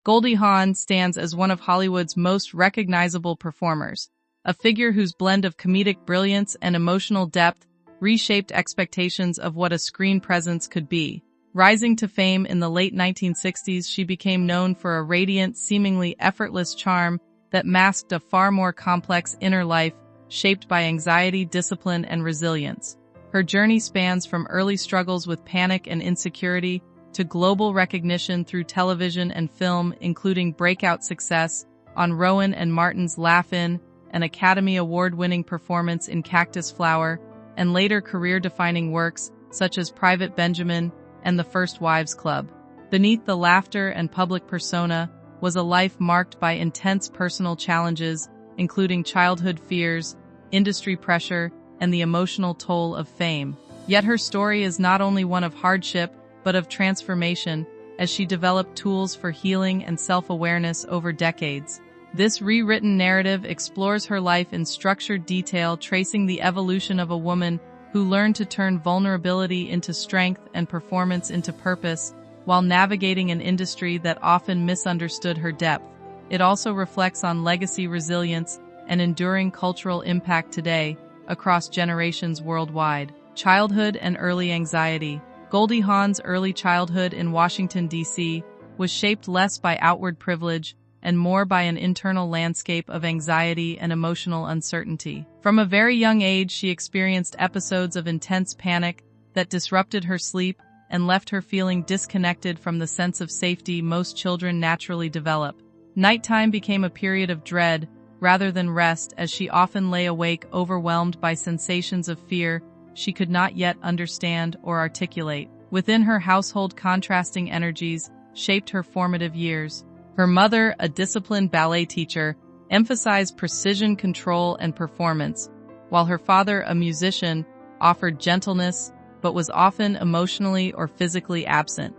Goldie Hawn stands as one of Hollywood's most recognizable performers, a figure whose blend of comedic brilliance and emotional depth reshaped expectations of what a screen presence could be. Rising to fame in the late 1960s, she became known for a radiant, seemingly effortless charm that masked a far more complex inner life shaped by anxiety, discipline, and resilience. Her journey spans from early struggles with panic and insecurity to global recognition through television and film, including breakout success on Rowan and Martin's Laugh-In, an Academy Award-winning performance in Cactus Flower, and later career-defining works such as Private Benjamin and The First Wives Club. Beneath the laughter and public persona was a life marked by intense personal challenges, including childhood fears, industry pressure, and the emotional toll of fame. Yet her story is not only one of hardship, but of transformation, as she developed tools for healing and self-awareness over decades. This rewritten narrative explores her life in structured detail, tracing the evolution of a woman who learned to turn vulnerability into strength and performance into purpose, while navigating an industry that often misunderstood her depth. It also reflects on legacy resilience and enduring cultural impact today, across generations worldwide. Childhood and early anxiety. Goldie Hawn's early childhood in Washington, D.C. was shaped less by outward privilege and more by an internal landscape of anxiety and emotional uncertainty. From a very young age, she experienced episodes of intense panic that disrupted her sleep and left her feeling disconnected from the sense of safety most children naturally develop. Nighttime became a period of dread rather than rest, as she often lay awake overwhelmed by sensations of fear she could not yet understand or articulate. Within her household, contrasting energies shaped her formative years. Her mother, a disciplined ballet teacher, emphasized precision, control, and performance, while her father, a musician, offered gentleness but was often emotionally or physically absent.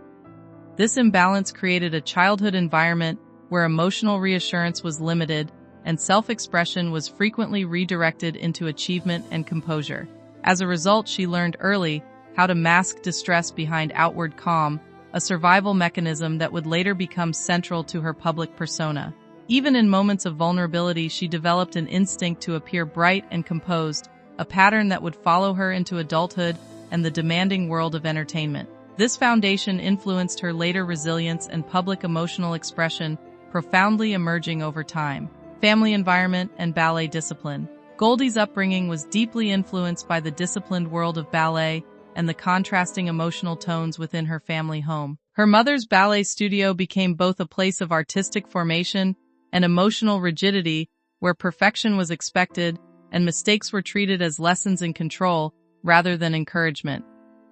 This imbalance created a childhood environment where emotional reassurance was limited and self-expression was frequently redirected into achievement and composure. As a result, she learned early how to mask distress behind outward calm, a survival mechanism that would later become central to her public persona. Even in moments of vulnerability, she developed an instinct to appear bright and composed, a pattern that would follow her into adulthood and the demanding world of entertainment. This foundation influenced her later resilience and public emotional expression, profoundly emerging over time. Family environment and ballet discipline. Goldie's upbringing was deeply influenced by the disciplined world of ballet and the contrasting emotional tones within her family home. Her mother's ballet studio became both a place of artistic formation and emotional rigidity, where perfection was expected and mistakes were treated as lessons in control rather than encouragement.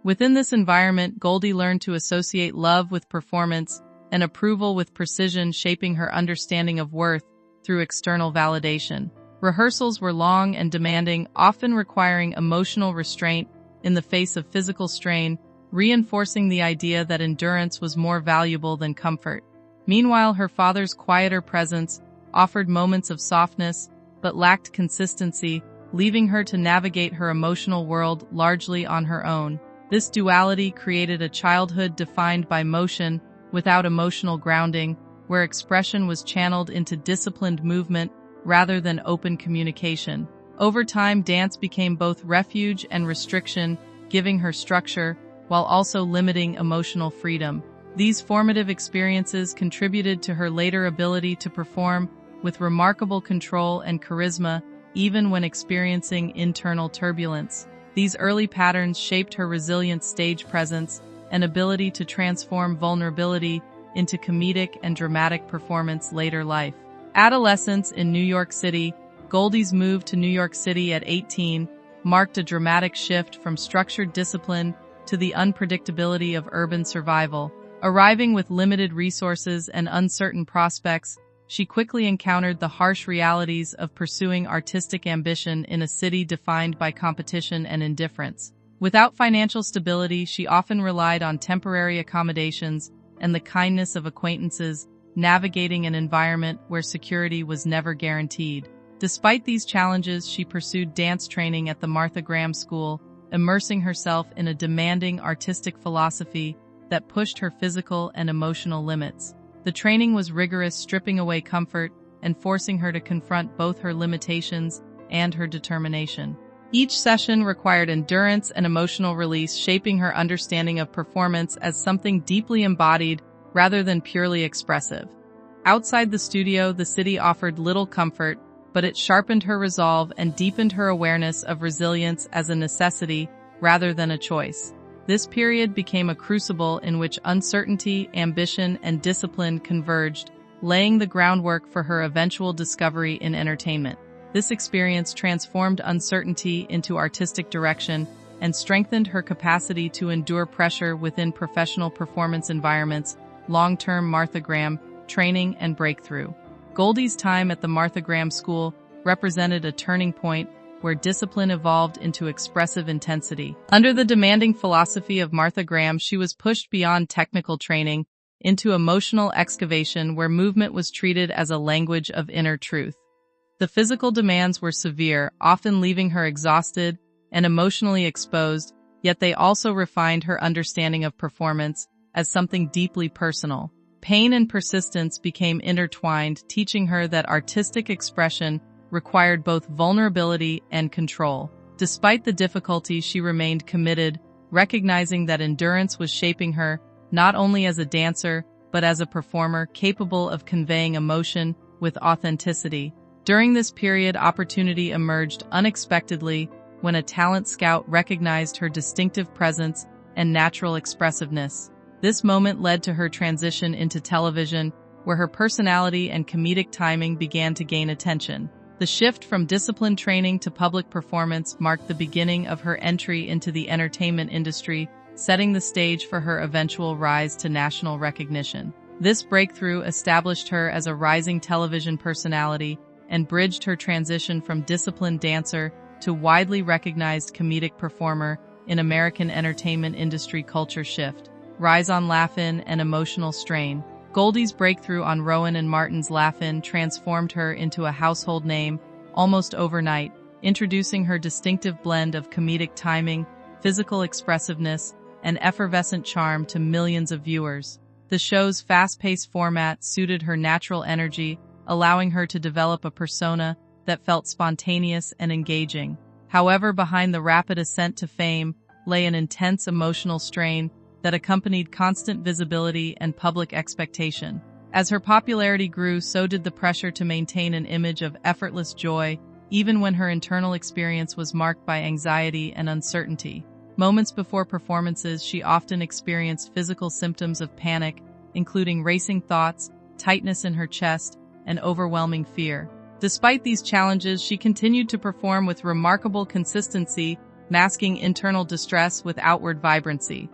Within this environment, Goldie learned to associate love with performance and approval with precision, shaping her understanding of worth through external validation. Rehearsals were long and demanding, often requiring emotional restraint in the face of physical strain, reinforcing the idea that endurance was more valuable than comfort. Meanwhile, her father's quieter presence offered moments of softness but lacked consistency, leaving her to navigate her emotional world largely on her own. This duality created a childhood defined by motion without emotional grounding, where expression was channeled into disciplined movement rather than open communication. Over time, dance became both refuge and restriction, giving her structure while also limiting emotional freedom. These formative experiences contributed to her later ability to perform with remarkable control and charisma, even when experiencing internal turbulence. These early patterns shaped her resilient stage presence and ability to transform vulnerability into comedic and dramatic performance later life. Adolescence in New York City. Goldie's move to New York City at 18 marked a dramatic shift from structured discipline to the unpredictability of urban survival. Arriving with limited resources and uncertain prospects, she quickly encountered the harsh realities of pursuing artistic ambition in a city defined by competition and indifference. Without financial stability, she often relied on temporary accommodations and the kindness of acquaintances, navigating an environment where security was never guaranteed. Despite these challenges, she pursued dance training at the Martha Graham School, immersing herself in a demanding artistic philosophy that pushed her physical and emotional limits. The training was rigorous, stripping away comfort and forcing her to confront both her limitations and her determination. Each session required endurance and emotional release, shaping her understanding of performance as something deeply embodied rather than purely expressive. Outside the studio, the city offered little comfort, but it sharpened her resolve and deepened her awareness of resilience as a necessity rather than a choice. This period became a crucible in which uncertainty, ambition, and discipline converged, laying the groundwork for her eventual discovery in entertainment. This experience transformed uncertainty into artistic direction and strengthened her capacity to endure pressure within professional performance environments. Long-term Martha Graham training and breakthrough. Goldie's time at the Martha Graham School represented a turning point where discipline evolved into expressive intensity. Under the demanding philosophy of Martha Graham, she was pushed beyond technical training into emotional excavation where movement was treated as a language of inner truth. The physical demands were severe, often leaving her exhausted and emotionally exposed, yet they also refined her understanding of performance as something deeply personal. Pain and persistence became intertwined, teaching her that artistic expression required both vulnerability and control. Despite the difficulty, she remained committed, recognizing that endurance was shaping her not only as a dancer, but as a performer capable of conveying emotion with authenticity. During this period, opportunity emerged unexpectedly when a talent scout recognized her distinctive presence and natural expressiveness. This moment led to her transition into television, where her personality and comedic timing began to gain attention. The shift from disciplined training to public performance marked the beginning of her entry into the entertainment industry, setting the stage for her eventual rise to national recognition. This breakthrough established her as a rising television personality and bridged her transition from disciplined dancer to widely recognized comedic performer in American entertainment industry culture shift. Rise on Laugh-In and emotional strain. Goldie's breakthrough on Rowan and Martin's Laugh-In transformed her into a household name almost overnight, introducing her distinctive blend of comedic timing, physical expressiveness, and effervescent charm to millions of viewers. The show's fast-paced format suited her natural energy, allowing her to develop a persona that felt spontaneous and engaging. However, behind the rapid ascent to fame lay an intense emotional strain that accompanied constant visibility and public expectation. As her popularity grew, so did the pressure to maintain an image of effortless joy, even when her internal experience was marked by anxiety and uncertainty. Moments before performances, she often experienced physical symptoms of panic, including racing thoughts, tightness in her chest, and overwhelming fear. Despite these challenges, she continued to perform with remarkable consistency, masking internal distress with outward vibrancy.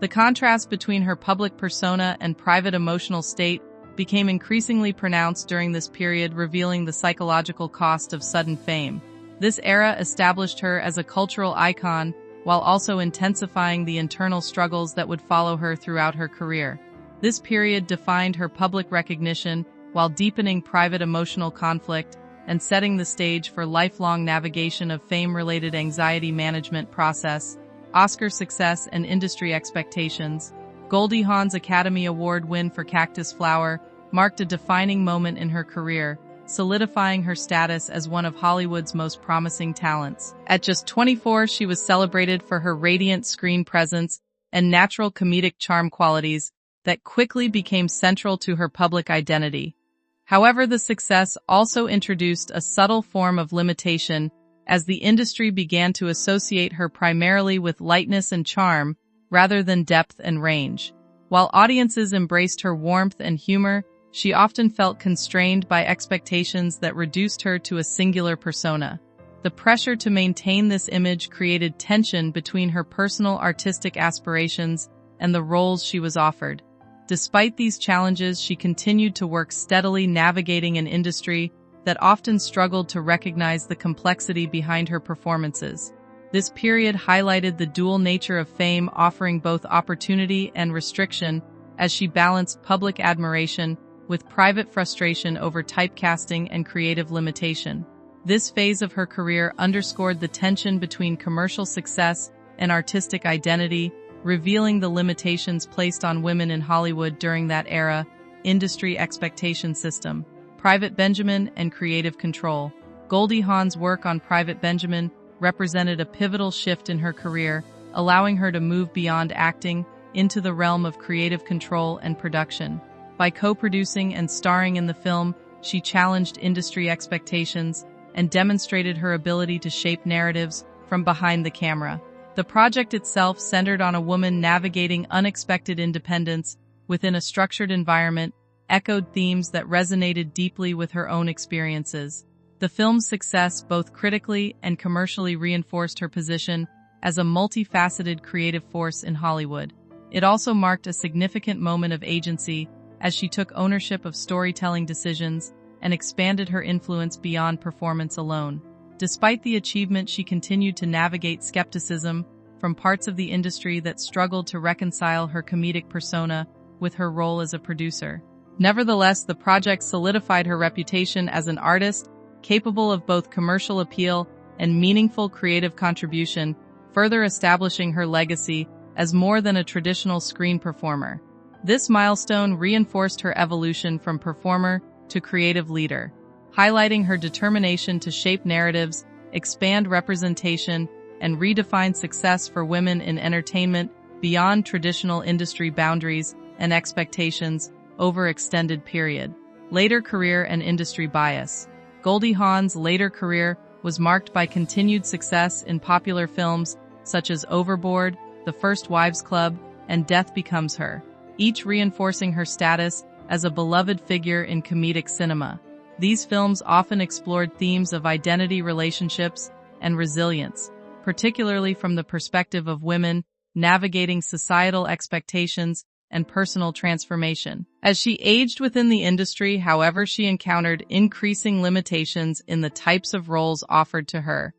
The contrast between her public persona and private emotional state became increasingly pronounced during this period, revealing the psychological cost of sudden fame. This era established her as a cultural icon while also intensifying the internal struggles that would follow her throughout her career. This period defined her public recognition while deepening private emotional conflict and setting the stage for lifelong navigation of fame-related anxiety management process, Oscar success, and industry expectations. Goldie Hawn's Academy Award win for Cactus Flower marked a defining moment in her career, solidifying her status as one of Hollywood's most promising talents. At just 24, she was celebrated for her radiant screen presence and natural comedic charm qualities that quickly became central to her public identity. However, the success also introduced a subtle form of limitation as the industry began to associate her primarily with lightness and charm rather than depth and range. While audiences embraced her warmth and humor, she often felt constrained by expectations that reduced her to a singular persona. The pressure to maintain this image created tension between her personal artistic aspirations and the roles she was offered. Despite these challenges, she continued to work steadily, navigating an industry that often struggled to recognize the complexity behind her performances. This period highlighted the dual nature of fame, offering both opportunity and restriction as she balanced public admiration with private frustration over typecasting and creative limitation. This phase of her career underscored the tension between commercial success and artistic identity, revealing the limitations placed on women in Hollywood during that era. industry expectation system, Private Benjamin, and creative control. Goldie Hawn's work on Private Benjamin represented a pivotal shift in her career, allowing her to move beyond acting into the realm of creative control and production. By co-producing and starring in the film, she challenged industry expectations and demonstrated her ability to shape narratives from behind the camera. The project itself centered on a woman navigating unexpected independence within a structured environment, echoed themes that resonated deeply with her own experiences. The film's success, both critically and commercially, reinforced her position as a multifaceted creative force in Hollywood. It also marked a significant moment of agency as she took ownership of storytelling decisions and expanded her influence beyond performance alone. Despite the achievement, she continued to navigate skepticism from parts of the industry that struggled to reconcile her comedic persona with her role as a producer. Nevertheless, the project solidified her reputation as an artist capable of both commercial appeal and meaningful creative contribution, further establishing her legacy as more than a traditional screen performer. This milestone reinforced her evolution from performer to creative leader, highlighting her determination to shape narratives, expand representation, and redefine success for women in entertainment beyond traditional industry boundaries and expectations over extended period. Later career and industry bias. Goldie Hawn's later career was marked by continued success in popular films such as Overboard, The First Wives Club, and Death Becomes Her, each reinforcing her status as a beloved figure in comedic cinema. These films often explored themes of identity, relationships, and resilience, particularly from the perspective of women navigating societal expectations and personal transformation. As she aged within the industry, however, she encountered increasing limitations in the types of roles offered to her.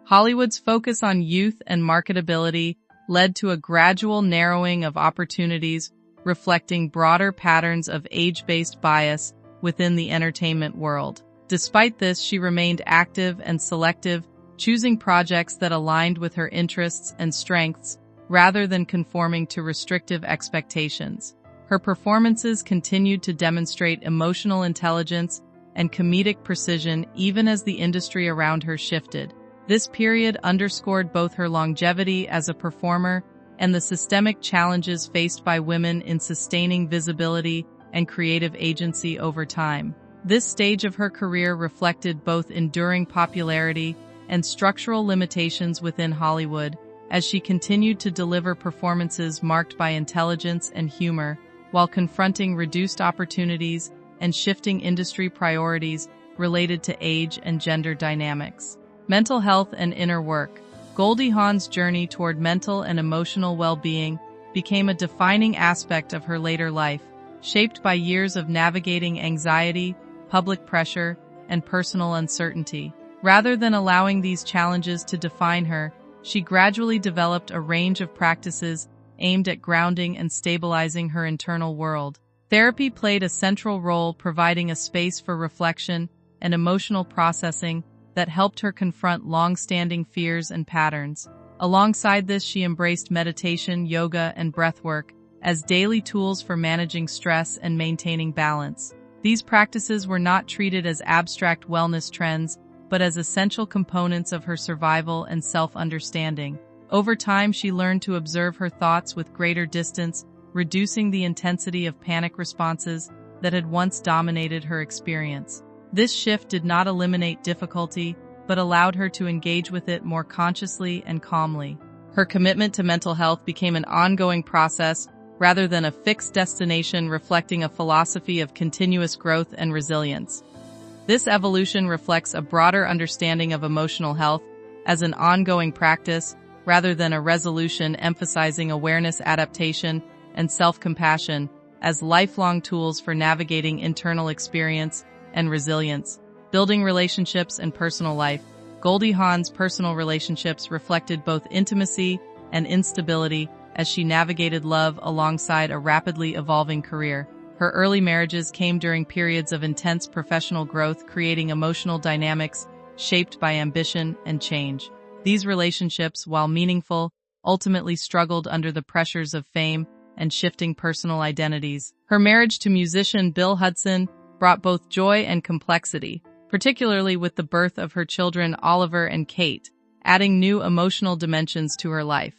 Hollywood's focus on youth and marketability led to a gradual narrowing of opportunities, reflecting broader patterns of age-based bias within the entertainment world. Despite this, she remained active and selective, choosing projects that aligned with her interests and strengths rather than conforming to restrictive expectations. Her performances continued to demonstrate emotional intelligence and comedic precision even as the industry around her shifted. This period underscored both her longevity as a performer and the systemic challenges faced by women in sustaining visibility and creative agency over time. This stage of her career reflected both enduring popularity and structural limitations within Hollywood, as she continued to deliver performances marked by intelligence and humor, while confronting reduced opportunities and shifting industry priorities related to age and gender dynamics. Mental health and inner work. Goldie Hawn's journey toward mental and emotional well-being became a defining aspect of her later life, shaped by years of navigating anxiety, public pressure, and personal uncertainty. Rather than allowing these challenges to define her, she gradually developed a range of practices aimed at grounding and stabilizing her internal world. Therapy played a central role, providing a space for reflection and emotional processing that helped her confront long-standing fears and patterns. Alongside this, she embraced meditation, yoga, and breathwork as daily tools for managing stress and maintaining balance. These practices were not treated as abstract wellness trends, but as essential components of her survival and self-understanding. Over time, she learned to observe her thoughts with greater distance, reducing the intensity of panic responses that had once dominated her experience. This shift did not eliminate difficulty, but allowed her to engage with it more consciously and calmly. Her commitment to mental health became an ongoing process rather than a fixed destination, reflecting a philosophy of continuous growth and resilience. This evolution reflects a broader understanding of emotional health as an ongoing practice rather than a resolution, emphasizing awareness, adaptation, and self-compassion as lifelong tools for navigating internal experience and resilience. Building relationships and personal life. Goldie Hawn's personal relationships reflected both intimacy and instability as she navigated love alongside a rapidly evolving career. Her early marriages came during periods of intense professional growth, creating emotional dynamics shaped by ambition and change. These relationships, while meaningful, ultimately struggled under the pressures of fame and shifting personal identities. Her marriage to musician Bill Hudson brought both joy and complexity, particularly with the birth of her children Oliver and Kate, adding new emotional dimensions to her life.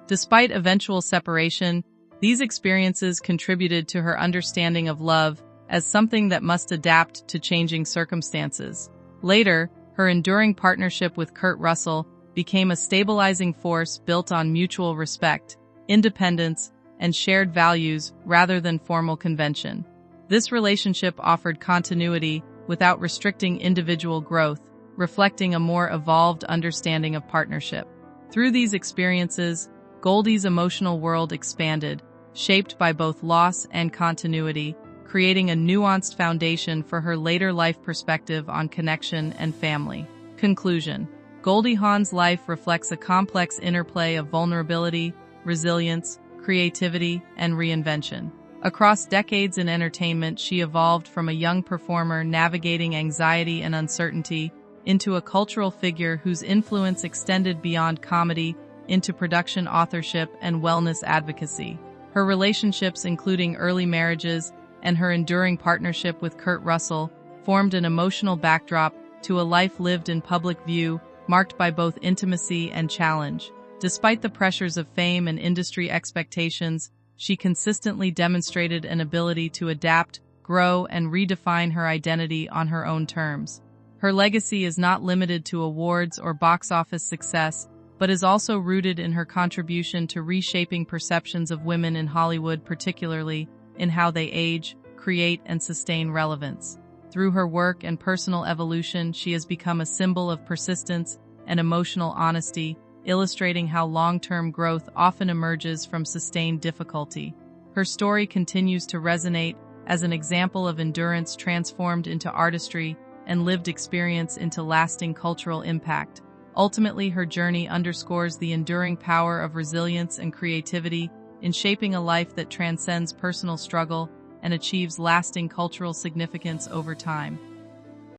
Despite eventual separation, these experiences contributed to her understanding of love as something that must adapt to changing circumstances. Later, her enduring partnership with Kurt Russell became a stabilizing force built on mutual respect, independence, and shared values rather than formal convention. This relationship offered continuity without restricting individual growth, reflecting a more evolved understanding of partnership. Through these experiences, Goldie's emotional world expanded, shaped by both loss and continuity, creating a nuanced foundation for her later life perspective on connection and family. Conclusion: Goldie Hawn's life reflects a complex interplay of vulnerability, resilience, creativity, and reinvention. Across decades in entertainment, she evolved from a young performer navigating anxiety and uncertainty into a cultural figure whose influence extended beyond comedy into production authorship and wellness advocacy. Her relationships, including early marriages and her enduring partnership with Kurt Russell, formed an emotional backdrop to a life lived in public view, marked by both intimacy and challenge. Despite the pressures of fame and industry expectations, she consistently demonstrated an ability to adapt, grow, and redefine her identity on her own terms. Her legacy is not limited to awards or box office success, but is also rooted in her contribution to reshaping perceptions of women in Hollywood, particularly in how they age, create, and sustain relevance. Through her work and personal evolution, she has become a symbol of persistence and emotional honesty, illustrating how long-term growth often emerges from sustained difficulty. Her story continues to resonate as an example of endurance transformed into artistry and lived experience into lasting cultural impact. Ultimately, her journey underscores the enduring power of resilience and creativity in shaping a life that transcends personal struggle and achieves lasting cultural significance over time.